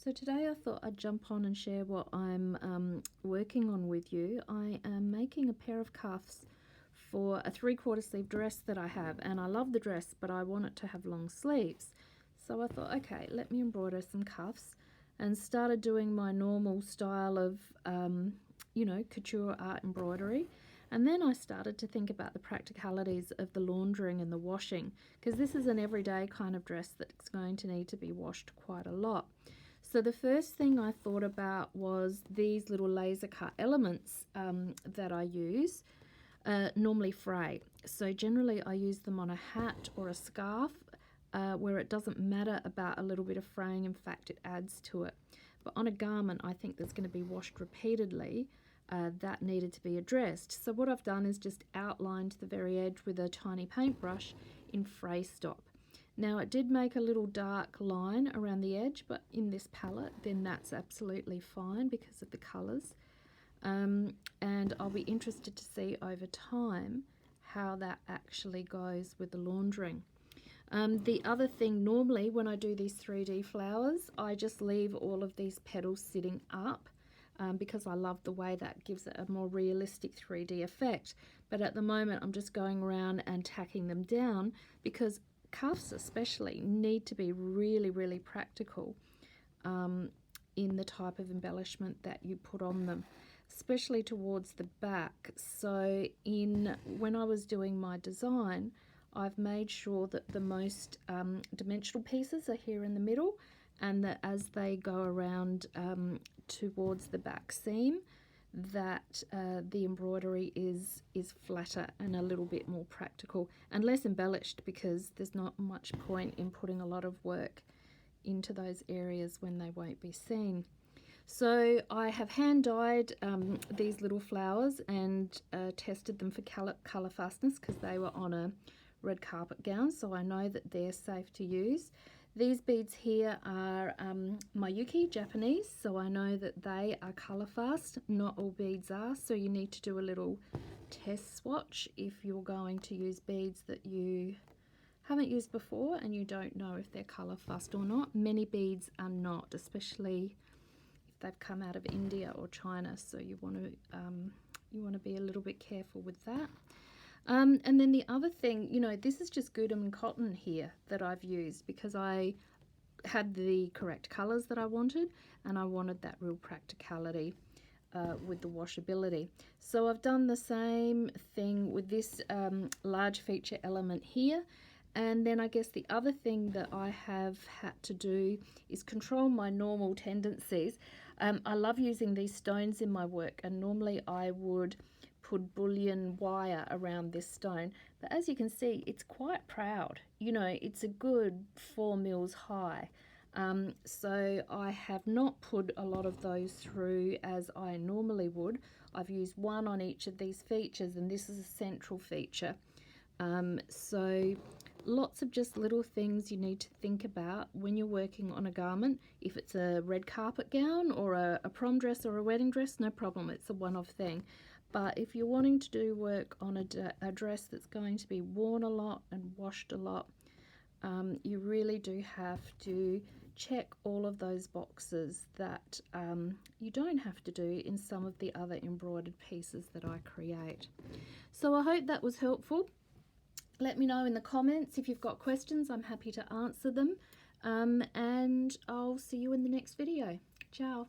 So today I thought I'd jump on and share what I'm working on with you. I am making a pair of cuffs for a 3/4 sleeve dress that I have, and I love the dress but I want it to have long sleeves. So I thought, okay, let me embroider some cuffs, and started doing my normal style of couture art embroidery. And then I started to think about the practicalities of the laundering and the washing, because this is an everyday kind of dress that's going to need to be washed quite a lot. So the first thing I thought about was these little laser cut elements that I use, normally fray. So generally I use them on a hat or a scarf, where it doesn't matter about a little bit of fraying. In fact, it adds to it. But on a garment, I think that's going to be washed repeatedly, that needed to be addressed. So what I've done is just outlined the very edge with a tiny paintbrush in fray stop. Now it did make a little dark line around the edge, but in this palette then that's absolutely fine because of the colours. And I'll be interested to see over time how that actually goes with the laundering. The other thing, normally when I do these 3D flowers, I just leave all of these petals sitting up, because I love the way that gives it a more realistic 3D effect. But at the moment I'm just going around and tacking them down, because cuffs especially need to be really, really practical in the type of embellishment that you put on them, especially towards the back. So when I was doing my design, I've made sure that the most dimensional pieces are here in the middle, and that as they go around towards the back seam, that the embroidery is flatter and a little bit more practical and less embellished, because there's not much point in putting a lot of work into those areas when they won't be seen. So I have hand dyed these little flowers and tested them for colour fastness, because they were on a red carpet gown, so I know that they're safe to use. These beads here are Mayuki Japanese, so I know that they are colour fast. Not all beads are, so you need to do a little test swatch if you're going to use beads that you haven't used before and you don't know if they're colour fast or not. Many beads are not, especially if they've come out of India or China, so you want to be a little bit careful with that. And then the other thing, this is just Gudem cotton here that I've used, because I had the correct colours that I wanted, and I wanted that real practicality with the washability. So I've done the same thing with this large feature element here. And then I guess the other thing that I have had to do is control my normal tendencies. I love using these stones in my work, and normally I would put bullion wire around this stone, but as you can see, it's quite proud. It's a good 4 mils high. So I have not put a lot of those through as I normally would. I've used one on each of these features, and this is a central feature. So lots of just little things you need to think about when you're working on a garment. If it's a red carpet gown or a prom dress or a wedding dress, no problem, it's a one-off thing. But if you're wanting to do work on a dress that's going to be worn a lot and washed a lot, you really do have to check all of those boxes that you don't have to do in some of the other embroidered pieces that I create. So I hope that was helpful. Let me know in the comments if you've got questions. I'm happy to answer them. And I'll see you in the next video. Ciao.